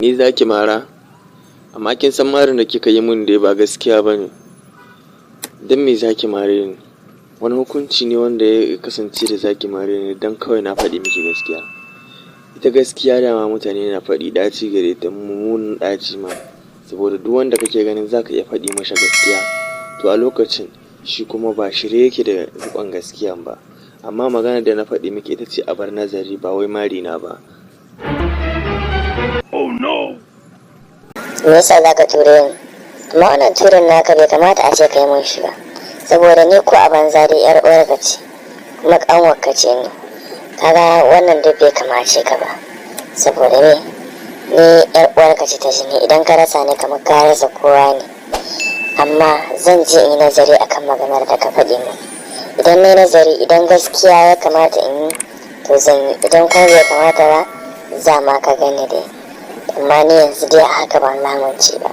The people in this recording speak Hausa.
Ni za ki mara? Amma kin san marin da kika yi min dai ba gaskiya ba ne. Don me za ki mare ni? Wani hukunci ne wanda ya kasance da za ki mare ni don kawai na faɗi miki gaskiya. Ita gaskiya dama mutane na faɗi ɗaci gare ta, mummunan ɗaci ma. Saboda duk wanda kake ganin za ka iya faɗi masa gaskiya, to a lokacin shi kuma ba shirye yake da riƙon gaskiyan ba. Amma magana da na faɗi miki ita ce a bar nazari, ba wai marina ba. Oh no! Me yasa za ka ture ni? Amma wannan turin naka bai kamata a ce kai mun shi ba. Saboda ni ko a banza dai yar uwarka ce, kuma ƙanwarka ce ni. Kaga wannan duk bai kamace ka ba. Saboda ni yar uwarka ce ta jini, idan ka rasa ni kamar ka rasa kowa ne. Amma zan je in yi nazari akan maganar da ka faɗi min. Idan na yi nazari, idan gaskiya ya kamata in yi, to zan yi. Idan kuma bai kamata ba, za ma ka gani dai. Amma ni yanzu dai a haka ban lamunce ba.